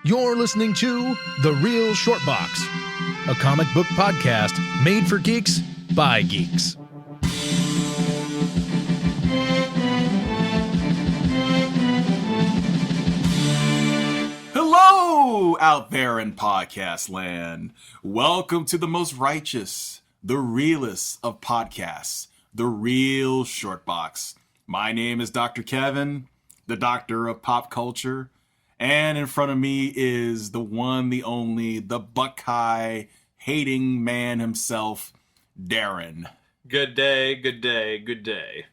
You're listening to The Real Short Box, a comic book podcast made for geeks by geeks. Hello out there in podcast land. Welcome to the most righteous, the realest of podcasts, The Real Short Box. My name is Dr. Kevin, the doctor of pop culture. And in front of me is the one, the only, the Buckeye-hating man himself, Darren. Good day, good day, good day.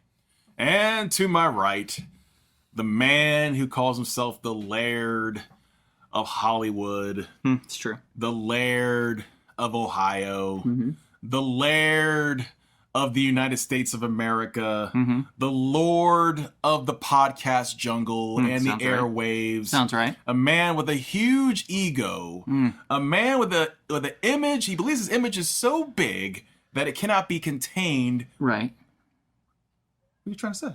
And to my right, the man who calls himself the Laird of Hollywood. It's true. The Laird of Ohio. The Laird of the United States of America. The Lord of the podcast jungle and the airwaves. Sounds right. A man with a huge ego. A man with an image. He believes his image is so big that it cannot be contained. Right. What are you trying to say?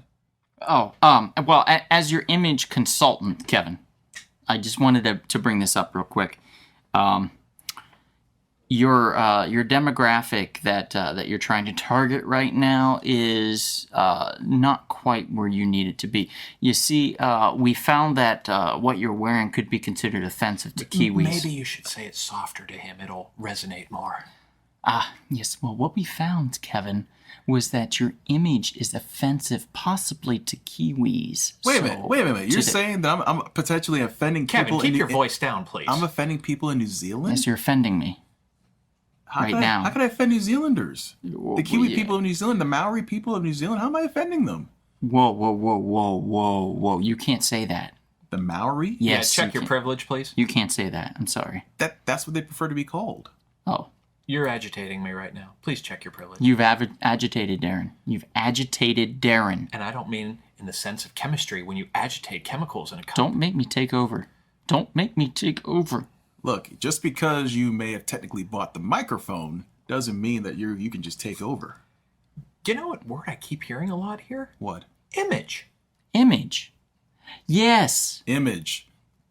Well, as your image consultant, Kevin, I just wanted to bring this up real quick. Your demographic that you're trying to target right now is not quite where you need it to be. You see, we found that what you're wearing could be considered offensive to Kiwis. Maybe you should say it softer to him. It'll resonate more. Yes. Well, what we found, Kevin, was that your image is offensive possibly to Kiwis. Wait a minute. You're saying that I'm potentially offending Kevin, people keep your voice down, please. I'm offending people in New Zealand? Yes, you're offending me. Now. How can I offend New Zealanders? The Kiwi yeah. people of New Zealand, the Maori people of New Zealand, how am I offending them? Whoa. You can't say that. The Maori? Yes. Check your privilege, please. You can't say that. I'm sorry. That's what they prefer to be called. Oh. You're agitating me right now. Please check your privilege. You've agitated Darren. You've agitated Darren. And I don't mean in the sense of chemistry when you agitate chemicals in a cup. Don't make me take over. Look, just because you may have technically bought the microphone doesn't mean that you can just take over. Do you know what word I keep hearing a lot here? What? Image. Image. Yes. Image.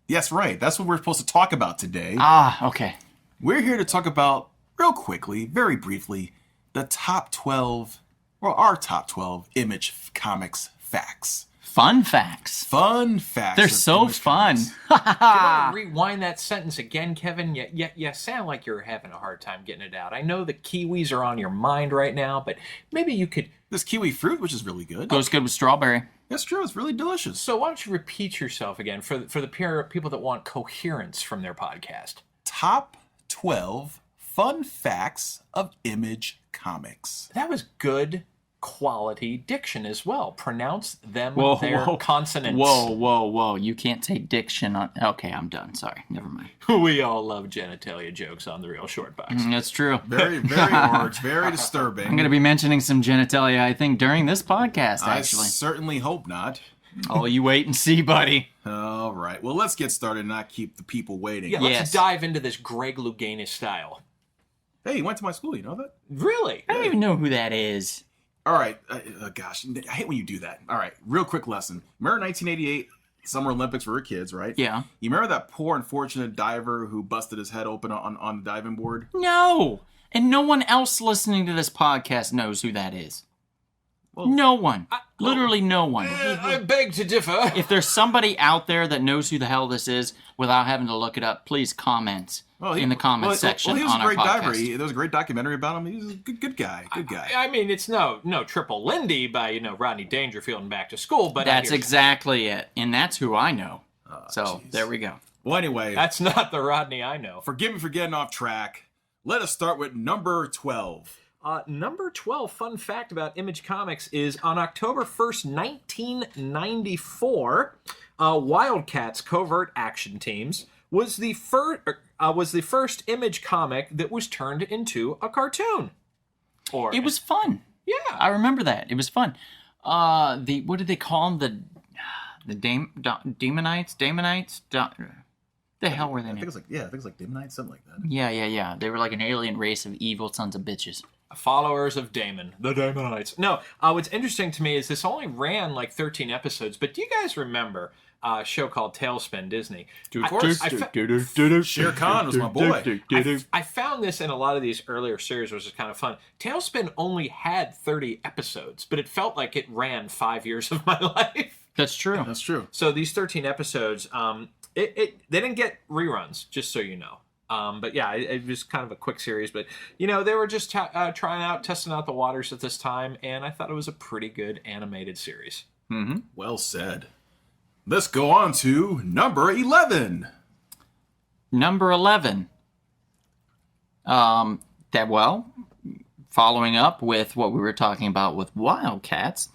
Yes, right. That's what we're supposed to talk about today. Okay. We're here to talk about, real quickly, very briefly, our top 12 Image Comics facts. Fun facts. They're so fun. Can I rewind that sentence again, Kevin? You sound like you're having a hard time getting it out. I know the Kiwis are on your mind right now, but maybe you could... This kiwi fruit, which is really good. Goes good with strawberry. That's true. It's really delicious. So why don't you repeat yourself again for the people that want coherence from their podcast? Top 12 fun facts of Image Comics. That was good quality diction as well. Pronounce them their consonants. Whoa. You can't say diction on... Okay, I'm done. Sorry. Never mind. We all love genitalia jokes on The Real Short Box. That's true. Very, very large, very disturbing. I'm going to be mentioning some genitalia, I think, during this podcast, actually. I certainly hope not. Oh, you wait and see, buddy. All right. Well, let's get started and not keep the people waiting. Yeah, let's dive into this Greg Louganis style. Hey, he went to my school. You know that? Really? I don't even know who that is. All right. Gosh, I hate when you do that. All right. Real quick lesson. Remember 1988 Summer Olympics for kids, right? Yeah. You remember that poor, unfortunate diver who busted his head open on the diving board? No. And no one else listening to this podcast knows who that is. Well, no one. Literally no one. I beg to differ. If there's somebody out there that knows who the hell this is without having to look it up, please comment in the comments section he was on a great our podcast. diver. There was a great documentary about him. He was a good guy. Good guy. I mean, it's no Triple Lindy by Rodney Dangerfield and Back to School, but that's exactly it, and that's who I know. There we go. Well, anyway, that's not the Rodney I know. Forgive me for getting off track. Let us start with number 12. Number 12 fun fact about Image Comics is on October 1st, 1994, Wildcats Covert Action Teams was the first Image comic that was turned into a cartoon. It was fun. Yeah, I remember that. It was fun. What did they call them? The Demonites? The hell were they? I think it's like Demonites, something like that. Yeah. They were like an alien race of evil sons of bitches. Followers of Damon, the Damonites. No, what's interesting to me is this only ran like 13 episodes, but do you guys remember a show called Tailspin Disney? Of course. Shere Khan was my boy. I found this in a lot of these earlier series, which is kind of fun. Tailspin only had 30 episodes, but it felt like it ran 5 years of my life. That's true. That's true. So these 13 episodes, they didn't get reruns, just so you know. But yeah, it was kind of a quick series. But, you know, they were just testing out the waters at this time, and I thought it was a pretty good animated series. Mm-hmm. Well said. Let's go on to number 11. Number 11. Following up with what we were talking about with Wildcats,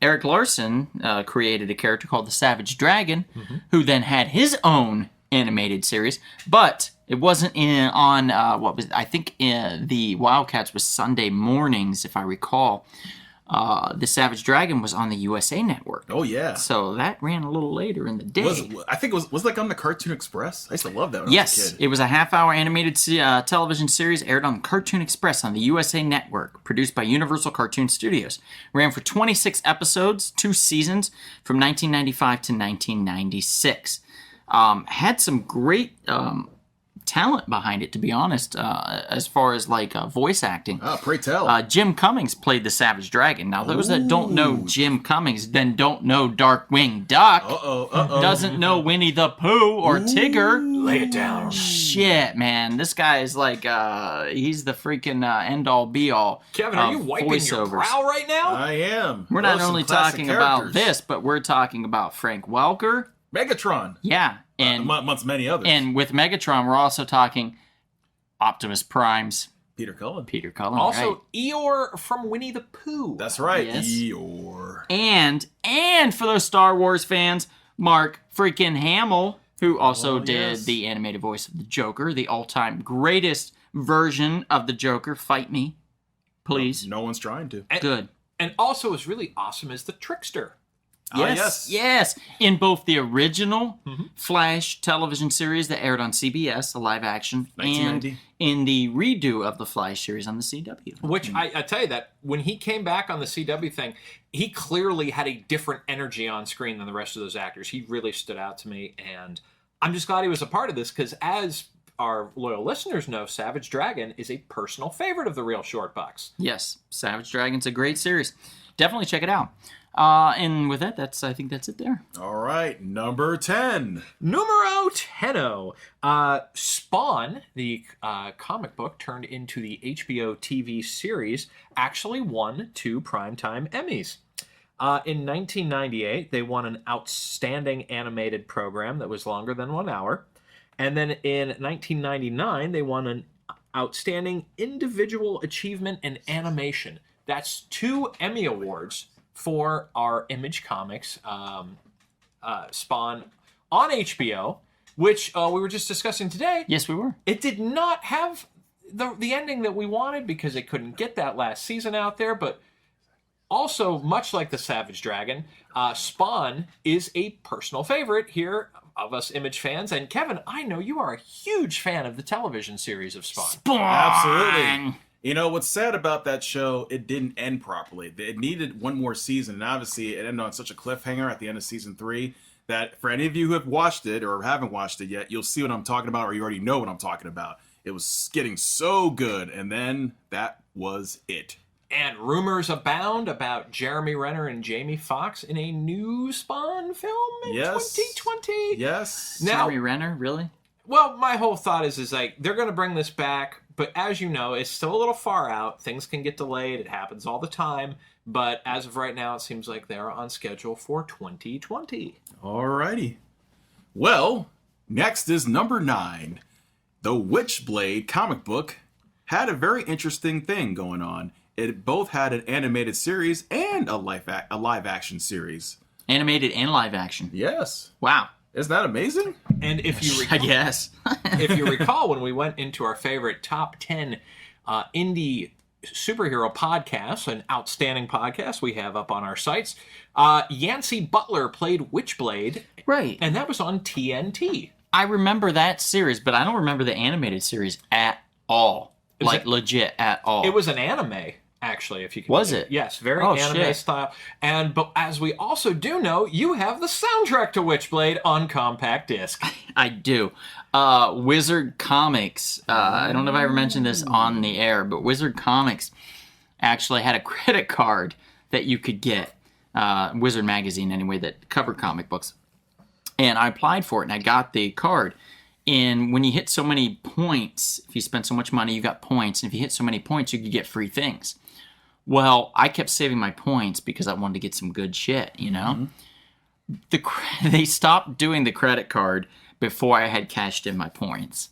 Eric Larson created a character called the Savage Dragon, who then had his own animated series, but it wasn't on the Wildcats was Sunday mornings, if I recall. The Savage Dragon was on the USA Network. Oh yeah. So that ran a little later in the day. Was like on the Cartoon Express. I used to love that when I was a kid. It was a half-hour animated television series aired on Cartoon Express on the USA Network, produced by Universal Cartoon Studios. Ran for 26 episodes, 2 seasons, from 1995 to 1996. Had some great talent behind it, to be honest, as far as like voice acting. Pray tell. Jim Cummings played the Savage Dragon. Now, those that don't know Jim Cummings then don't know Darkwing Duck. Doesn't know Winnie the Pooh or Tigger. Lay it down. Shit, man. This guy is like, he's the freaking end-all, be-all. Kevin, are you wiping your brow right now? I am. We're not only talking about this, but we're talking about Frank Welker. Megatron. Yeah. And amongst many others. And with Megatron, we're also talking Optimus Prime's Peter Cullen. Also, right. Eeyore from Winnie the Pooh. That's right. Yes. Eeyore. And for those Star Wars fans, Mark freaking Hamill, who also did the animated voice of the Joker, the all-time greatest version of the Joker. Fight me, please. No one's trying to. Good. And also what's really awesome is the Trickster. Yes. In both the original Flash television series that aired on CBS, a live action, 1990. And in the redo of the Flash series on the CW. Which I tell you that when he came back on the CW thing, he clearly had a different energy on screen than the rest of those actors. He really stood out to me, and I'm just glad he was a part of this because as our loyal listeners know, Savage Dragon is a personal favorite of the Real Short Box. Yes, Savage Dragon's a great series. Definitely check it out. And with that, I think that's it there. All right, number 10. Numero 10. Spawn, the comic book turned into the HBO TV series, actually won 2 Primetime Emmys. In 1998, they won an Outstanding Animated Program that was longer than 1 hour. And then in 1999, they won an Outstanding Individual Achievement in Animation. That's 2 Emmy Awards for our Image Comics Spawn on HBO, which we were just discussing today. Yes, we were. It did not have the ending that we wanted because it couldn't get that last season out there, but also, much like the Savage Dragon, Spawn is a personal favorite here of us Image fans. And Kevin, I know you are a huge fan of the television series of Spawn. Absolutely. You know, what's sad about that show, it didn't end properly. It needed one more season, and obviously it ended on such a cliffhanger at the end of season 3 that for any of you who have watched it or haven't watched it yet, you'll see what I'm talking about, or you already know what I'm talking about. It was getting so good, and then that was it. And rumors abound about Jeremy Renner and Jamie Foxx in a new Spawn film in 2020. Yes. Now, Jeremy Renner, really? Well, my whole thought is like, they're going to bring this back, but as you know, it's still a little far out. Things can get delayed. It happens all the time. But as of right now, it seems like they're on schedule for 2020. Alrighty. Well, next is number 9. The Witchblade comic book had a very interesting thing going on. It both had an animated series and a live action series. Animated and live action. Yes. Wow. Isn't that amazing? And if you recall, I guess. if you recall, when we went into our favorite top 10 indie superhero podcasts, an outstanding podcast we have up on our sites, Yancey Butler played Witchblade. Right. And that was on TNT. I remember that series, but I don't remember the animated series at all. like legit at all. It was an anime, actually, if you can. Was believe it? Yes, very Oh, anime shit. style. But as we also do know, you have the soundtrack to Witchblade on compact disc. I do. Wizard Comics. I don't know if I ever mentioned this on the air, but Wizard Comics actually had a credit card that you could get. Wizard Magazine, anyway, that covered comic books. And I applied for it, and I got the card. And when you hit so many points, if you spend so much money, you got points. And if you hit so many points, you could get free things. Well, I kept saving my points because I wanted to get some good shit, you know? They stopped doing the credit card before I had cashed in my points.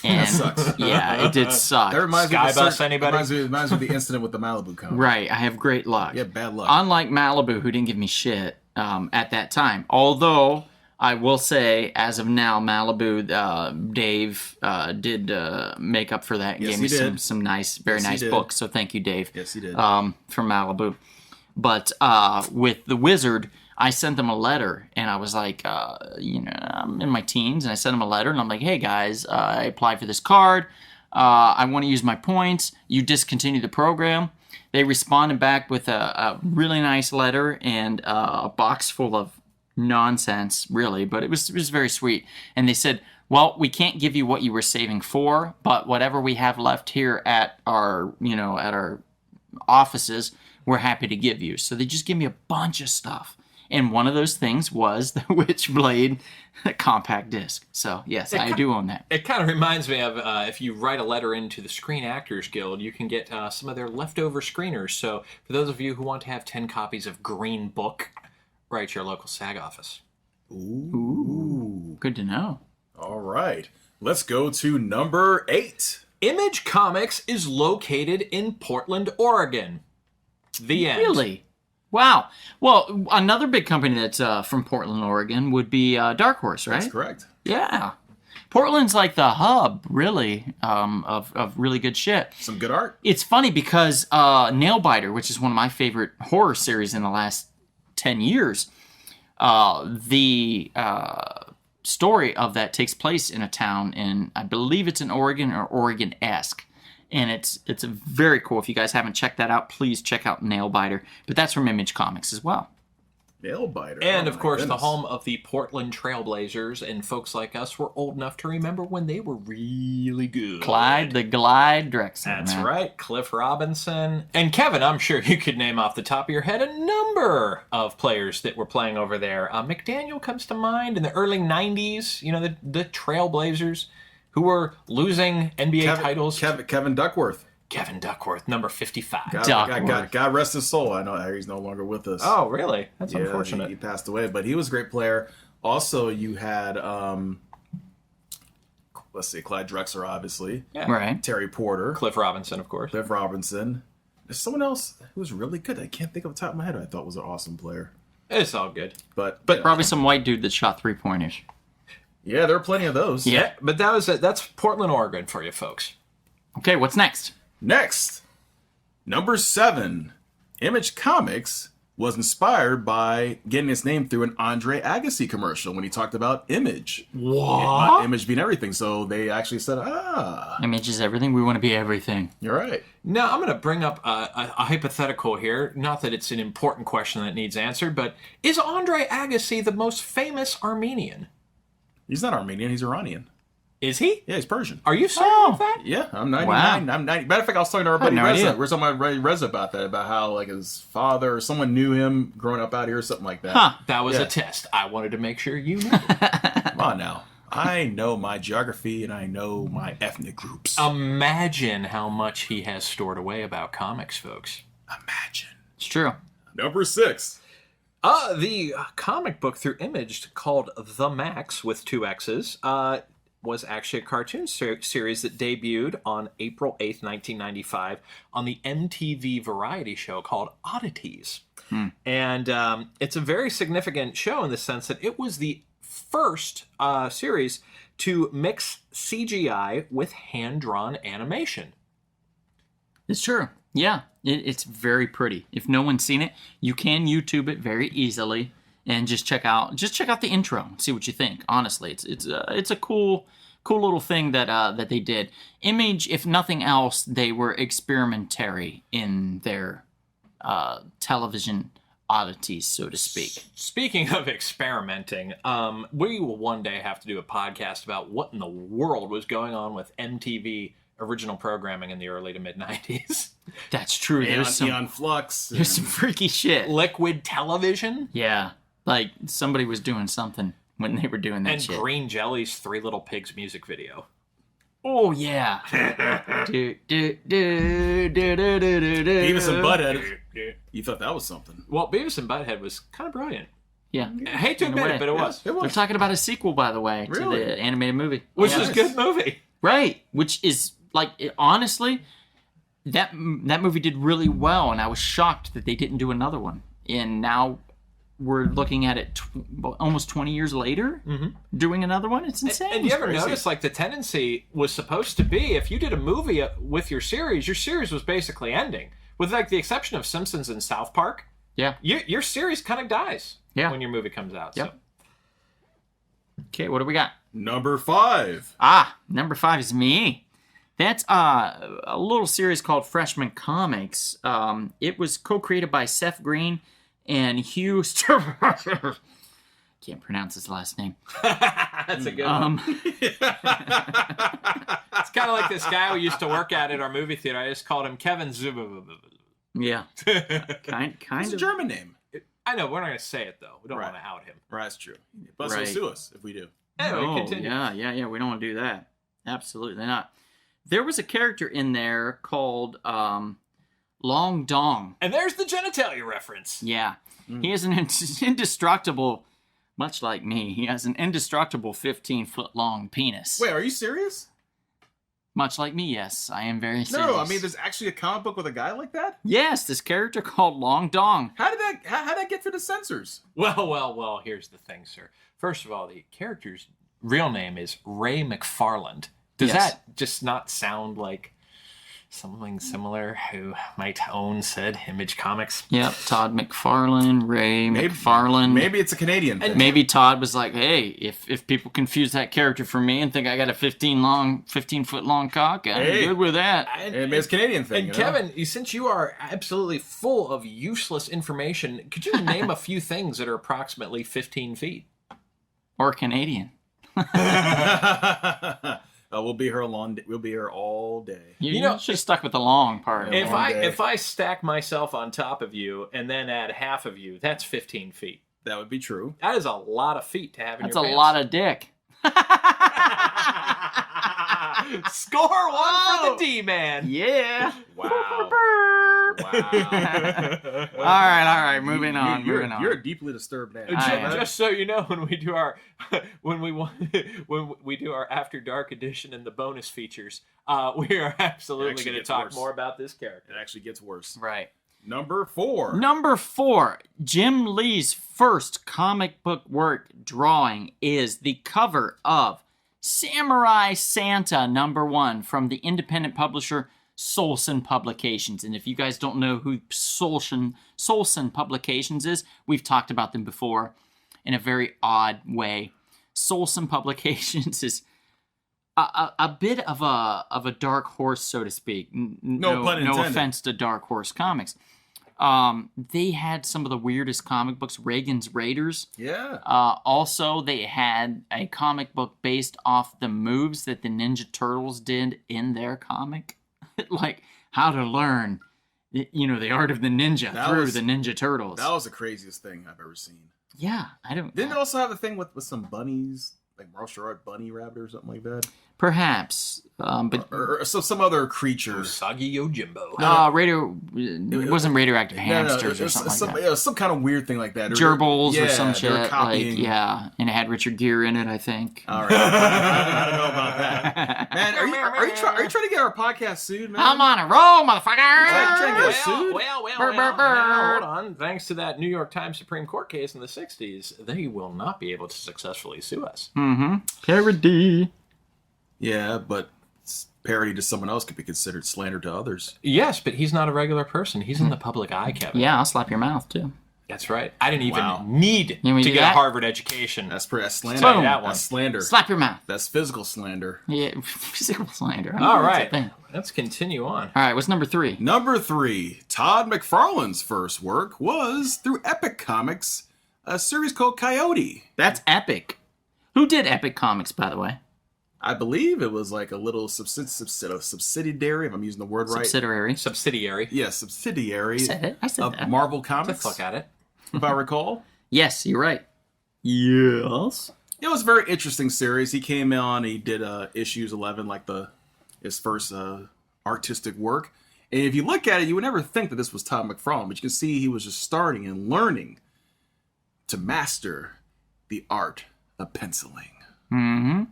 And That sucks. yeah, it did suck. That reminds Skybus, me anybody? reminds me of the incident with the Malibu comic. Right, I have great luck. You have bad luck. Unlike Malibu, who didn't give me shit at that time. Although, I will say, as of now, Malibu, Dave did make up for that and Yes, gave me he did. some nice, very Yes, he nice did. books. So thank you, Dave. Yes, he did. From Malibu. But with the Wizard, I sent them a letter, and I was like, I'm in my teens, and I sent them a letter, and I'm like, hey guys, I applied for this card. I want to use my points. You discontinue the program. They responded back with a really nice letter and a box full of nonsense, really, but it was very sweet. And they said, well, we can't give you what you were saving for, but whatever we have left here at our offices, we're happy to give you. So they just give me a bunch of stuff. And one of those things was the Witchblade compact disc. So, yes, I do own that. It kind of reminds me of if you write a letter into the Screen Actors Guild, you can get some of their leftover screeners. So for those of you who want to have 10 copies of Green Book, write your local SAG office. Ooh. Good to know. All right. Let's go to number 8. Image Comics is located in Portland, Oregon. The end. Really? Wow. Well, another big company that's from Portland, Oregon would be Dark Horse, right? That's correct. Yeah. Portland's like the hub, really, of really good shit. Some good art. It's funny because Nailbiter, which is one of my favorite horror series in the last 10 years, the story of that takes place in a town in, I believe it's in Oregon or Oregon-esque. And it's very cool. If you guys haven't checked that out, please check out Nailbiter. But that's from Image Comics as well. Nailbiter. And Oh, of my course, goodness. the home of the Portland Trailblazers, and folks like us were old enough to remember when they were really good. Clyde the Glide Drexler. That's man. right, Cliff Robinson. And Kevin, I'm sure you could name off the top of your head a number of players that were playing over there. McDaniel comes to mind in the early 90s, the Trailblazers, who were losing NBA titles. Kevin Duckworth. Kevin Duckworth, number 55. God rest his soul. I know he's no longer with us. Oh, really? That's Yeah, unfortunate. He passed away, but he was a great player. Also, you had, let's see, Clyde Drexler, obviously. Yeah. Right. Terry Porter. Cliff Robinson, of course. Cliff Robinson. There's someone else who was really good. I can't think of the top of my head. I thought was an awesome player. It's all good. But Probably some white dude that shot 3-pointers. yeah, there are plenty of those. Yeah. But that's Portland, Oregon for you folks. Okay, what's next? Next, number 7. Image Comics was inspired by getting its name through an Andre Agassi commercial when he talked about image. What? Image being everything. So they actually said, Image is everything. We want to be everything. you're right. Now, I'm going to bring up a hypothetical here. Not that it's an important question that needs answered, but is Andre Agassi the most famous Armenian? He's not Armenian. He's Iranian. Is he? Yeah, he's Persian. Are you certain Oh. of that? Yeah, I'm 99. Wow. I'm 90. Matter of fact, I was talking to our buddy no Reza. idea. We were talking about Reza about that, about how like his father or someone knew him growing up out here or something like that. Huh. That was Yeah. a test. I wanted to make sure you knew. Come on now. I know my geography and I know my ethnic groups. Imagine how much he has stored away about comics, folks. Imagine. It's true. Number 6. The comic book through Image called The Max with 2 X's was actually a cartoon series that debuted on April 8th, 1995 on the MTV variety show called Oddities. And it's a very significant show in the sense that it was the first series to mix CGI with hand-drawn animation. It's true. Yeah, it's very pretty. If no one's seen it, you can YouTube it very easily and just check out the intro and see what you think. Honestly, it's a cool cool little thing that they did. Image, if nothing else, they were experimentary in their television oddities, so to speak. Speaking of experimenting, we will one day have to do a podcast about what in the world was going on with MTV original programming in the early to mid 90s. That's true. Neon Flux. There's some freaky shit. Liquid television. Yeah, like somebody was doing something when they were doing that and shit. Green Jelly's Three Little Pigs music video. Oh yeah. Beavis and Butthead. You thought that was something. Well, Beavis and Butthead was kind of brilliant. Yeah. I hate to In a admit way. it, but it was. It They're was. talking about a sequel, by the way, Really? to the animated movie. Which Yes. is a good movie. Right, which is like honestly, that movie did really well, and I was shocked that they didn't do another one. And now we're looking at it almost 20 years later, doing another one. It's insane. And you ever crazy. notice, like, the tendency was supposed to be, if you did a movie with your series was basically ending. With, like, the exception of Simpsons and South Park. Yeah. Your series kind of dies when your movie comes out. Yep. So. Okay, what do we got? Number 5. Number 5 is me. That's a little series called Freshman Comics. It was co-created by Seth Green and Hugh can't pronounce his last name. That's a good one. It's kind of like this guy we used to work at our movie theater. I just called him Kevin Zuba. Yeah. kind It's a of. German name. I know, we're not going to say it, though. We don't Right. want to out him. Right, that's true. But Right. sue us if we do. Anyway, Oh, continue. yeah. We don't want to do that. Absolutely not. There was a character in there called Long Dong. And there's the genitalia reference. Yeah. He is an indestructible, much like me, he has an indestructible 15-foot long penis. Wait, are you serious? Much like me, yes. I am very serious. No, I mean, there's actually a comic book with a guy like that? Yes, this character called Long Dong. How did that get through the censors? Well, here's the thing, sir. First of all, the character's real name is Ray McFarland. Does Yes. that just not sound like something similar who might own said Image Comics? Yep, Todd McFarlane, Ray McFarlane. Maybe it's a Canadian thing. Maybe Todd was like, hey, if people confuse that character for me and think I got a 15-foot long cock, I'm good with that. Maybe it's a Canadian thing. And you know? Kevin, since you are absolutely full of useless information, could you name a few things that are approximately 15 feet? Or Canadian. We'll be here We'll be here all day. You know, should have stuck with the long part. Yeah. If I stack myself on top of you and then add half of you, that's 15 feet. That would be true. That is a lot of feet to have in That's your a pants. lot of dick. Score one for the D-man. Yeah. Wow. All right. Moving on. You're moving a deeply disturbed man. Just so you know, when we do our when we do our After Dark edition and the bonus features, we are absolutely going to talk worse. more about this character. It actually gets worse. Right. Number 4. Number 4, Jim Lee's first comic book work drawing is the cover of Samurai Santa #1 from the independent publisher Solson Publications. And if you guys don't know who Solson Publications is, we've talked about them before in a very odd way. Solson Publications is a bit of a dark horse, so to speak. No pun intended. No offense to Dark Horse Comics. They had some of the weirdest comic books, Reagan's Raiders. Yeah. Also, they had a comic book based off the moves that the Ninja Turtles did in their comic. Like how to learn, the art of the ninja through the Ninja Turtles. That was the craziest thing I've ever seen. Yeah, I don't... Didn't they also have a thing with some bunnies? Like martial art bunny rabbit or something like that? Perhaps, but Or some other creature. Usagi Yojimbo. it wasn't radioactive hamsters or something like that. Some kind of weird thing like that. Gerbils or some shit. they were copying. And it had Richard Gere in it, I think. All right. I don't know about that. Man, are you trying to get our podcast sued, man? I'm on a roll, motherfucker! Trying to get us sued? Well, Burr, burr, burr. now, hold on. Thanks to that New York Times Supreme Court case in the 60s, they will not be able to successfully sue us. Parody. Yeah, but parody to someone else could be considered slander to others. Yes, but he's not a regular person. He's in the public eye, Kevin. Yeah, I'll slap your mouth, too. That's right. I didn't even Wow. need You want me to to get do a that? Harvard education. That's slander. Boom. That one. That's slander. Slap your mouth. That's physical slander. Yeah, physical slander. I don't All know what's a right. thing. Let's continue on. All right, what's number 3? Number 3, Todd McFarlane's first work was through Epic Comics, a series called Coyote. That's Epic. Who did Epic Comics, by the way? I believe it was like a little subsidiary, if I'm using the word right. Subsidiary. Yeah, subsidiary I said of that. Marvel Let's Comics, look at it. if I recall. Yes, you're right. Yes. It was a very interesting series. He came on, he did issues 11, like his first artistic work. And if you look at it, you would never think that this was Todd McFarlane, but you can see he was just starting and learning to master the art of penciling. Mm-hmm.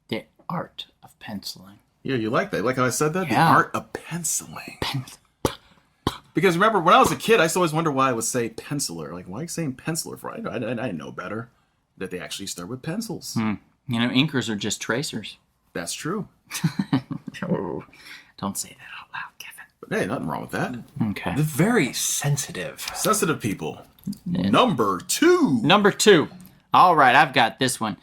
The art of penciling. Yeah, you like that? Like how I said that? Yeah. The art of penciling. Because remember, when I was a kid, I used to always wonder why I would say penciler. Like, why are you saying penciler for? I didn't know better. That they actually start with pencils. You know, inkers are just tracers. That's true. Oh, don't say that out loud, Kevin. But hey, nothing wrong with that. Okay. Very sensitive. Sensitive people. Number 2. Number 2. All right, I've got this one.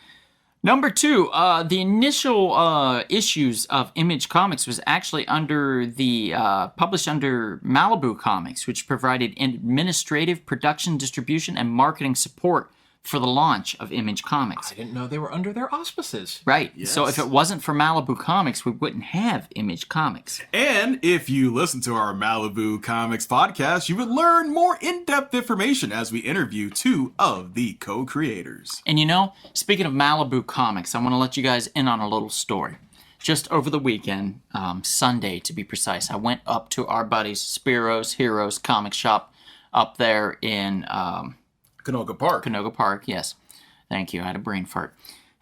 Number 2, the initial issues of Image Comics was actually published under Malibu Comics, which provided administrative, production, distribution, and marketing support for the launch of Image Comics. I didn't know they were under their auspices. Right. Yes. So if it wasn't for Malibu Comics, we wouldn't have Image Comics. And if you listen to our Malibu Comics podcast, you would learn more in-depth information as we interview 2 of the co-creators. And you know, speaking of Malibu Comics, I want to let you guys in on a little story. Just over the weekend, Sunday to be precise, I went up to our buddies Spiro's Heroes comic shop up there in Canoga Park. Canoga Park. Yes, thank you. I had a brain fart.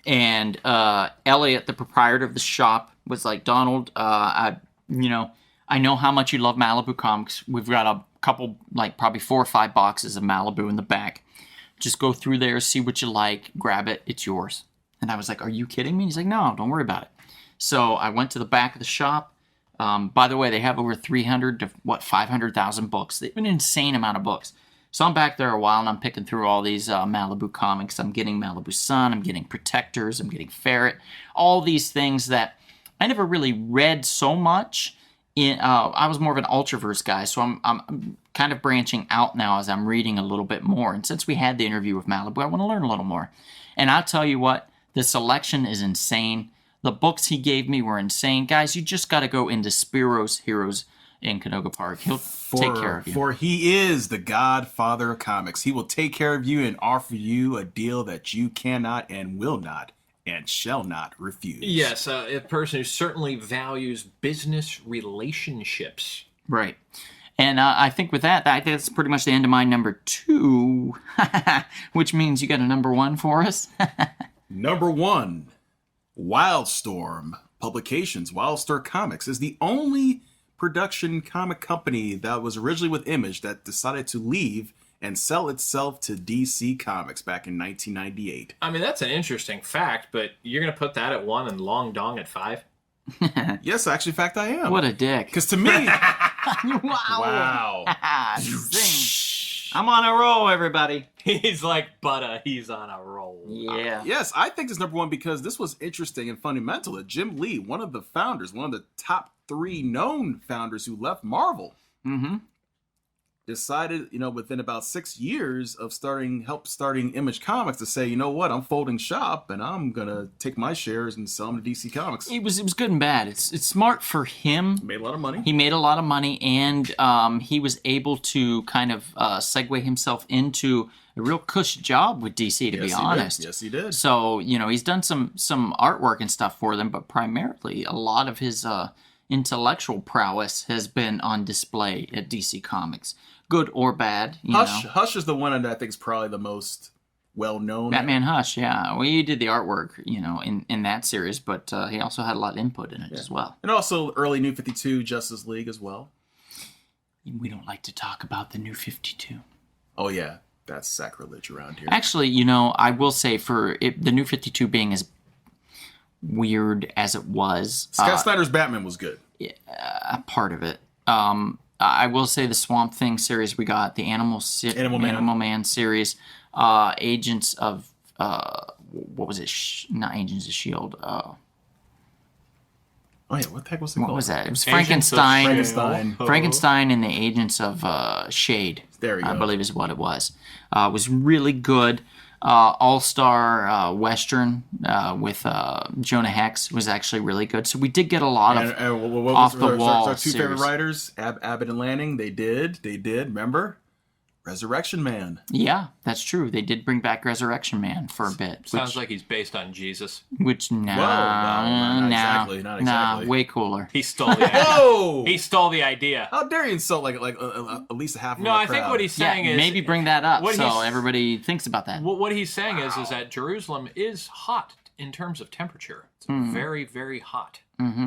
And Elliot, the proprietor of the shop, was like, Donald, I know how much you love Malibu Comics. We've got a couple, like probably 4 or 5 boxes of Malibu in the back. Just go through there, see what you like, grab it, it's yours. And I was like, are you kidding me? He's like, no, don't worry about it. So I went to the back of the shop. By the way, they have over 300 to 500,000 books. They have an insane amount of books. So I'm back there a while, and I'm picking through all these Malibu comics. I'm getting Malibu Sun, I'm getting Protectors, I'm getting Ferret, all these things that I never really read so much. I was more of an Ultraverse guy, so I'm kind of branching out now as I'm reading a little bit more. And since we had the interview with Malibu, I want to learn a little more. And I'll tell you what, the selection is insane. The books he gave me were insane. Guys, you just got to go into Spiro's Heroes in Canoga Park. He'll take care of you. For he is the godfather of comics. He will take care of you and offer you a deal that you cannot and will not and shall not refuse. Yes, a person who certainly values business relationships. Right. And I think with that, that's pretty much the end of my number 2, which means you got a number 1 for us. Number 1, Wildstorm Publications. Wildstorm Comics is the only production comic company that was originally with Image that decided to leave and sell itself to DC Comics back in 1998. I mean, that's an interesting fact, but you're going to put that at 1 and Long Dong at 5? Yes, actually, in fact, I am. What a dick. Because to me... Wow. Zing. I'm on a roll, everybody. He's like butter. He's on a roll. Yeah. Yes, I think this is number 1 because this was interesting and fundamental. That Jim Lee, one of the founders, one of the top 3 known founders who left Marvel, decided, within about 6 years of starting Image Comics to say, you know what, I'm folding shop and I'm gonna take my shares and sell them to DC Comics. It was good and bad. It's smart for him. Made a lot of money. He made a lot of money, and he was able to kind of segue himself into a real cush job with DC, to be honest. Yes, he did. So, he's done some artwork and stuff for them, but primarily a lot of his intellectual prowess has been on display at DC Comics. Good or bad, Hush is the one that I think is probably the most well-known. Batman Hush, yeah. Well, he did the artwork, in that series, but he also had a lot of input in it as well. And also early New 52 Justice League as well. We don't like to talk about the New 52. Oh, yeah. That's sacrilege around here. Actually, I will say the New 52 being as weird as it was. Scott Snyder's Batman was good. A part of it. I will say the Swamp Thing series we got, the Animal Man series, Agents of what was it? Not Agents of S.H.I.E.L.D. Oh yeah, what the heck was it called? What was that? It was Agents of Frankenstein. S.H.I.E.L.D. Frankenstein and the Agents of Shade. There we go. I believe is what it was. Was really good. All-star Western with Jonah Hex was actually really good. So we did get a lot of off-the-wall our two series. favorite writers, Abbott and Lanning. They did. Remember? Resurrection Man. Yeah, that's true. They did bring back Resurrection Man for a bit. Sounds like he's based on Jesus. Which Not exactly. Way cooler. He stole the idea. Whoa! He stole the idea. How dare you insult like at least half of No, our I think crowd. what he's saying is maybe bring that up what so he's- everybody thinks about that. what he's saying is that Jerusalem is hot in terms of temperature. It's very, very hot.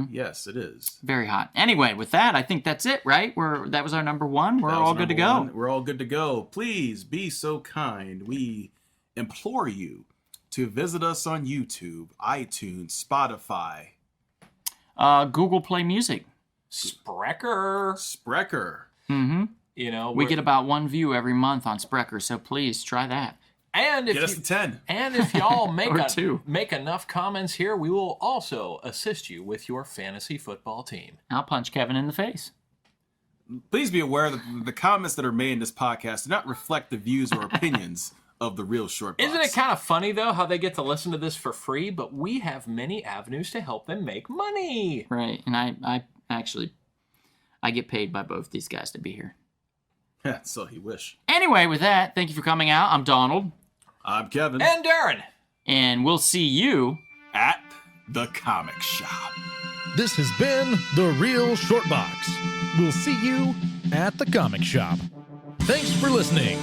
Yes, it is. Very hot. Anyway, with that, I think that's it, right? That was our number one. We're That was all good to number go. one. We're all good to go. Please be so kind. We implore you to visit us on YouTube, iTunes, Spotify, Google Play Music. Sprecher. You know, We get about 1 view every month on Sprecher, so please try that. and get if us you, to 10. and if y'all make Or 2. make enough comments here, we will also assist you with your fantasy football team. I'll punch Kevin in the face. Please be aware that the comments that are made in this podcast do not reflect the views or opinions of the Real Short Box. Isn't it kind of funny though how they get to listen to this for free, but we have many avenues to help them make money. Right, and I actually get paid by both these guys to be here. Yeah, so you wish. Anyway, with that, thank you for coming out. I'm Donald, I'm Kevin. And Darren. and we'll see you. At the comic shop. This has been The Real Short Box. We'll see you at the comic shop. Thanks for listening.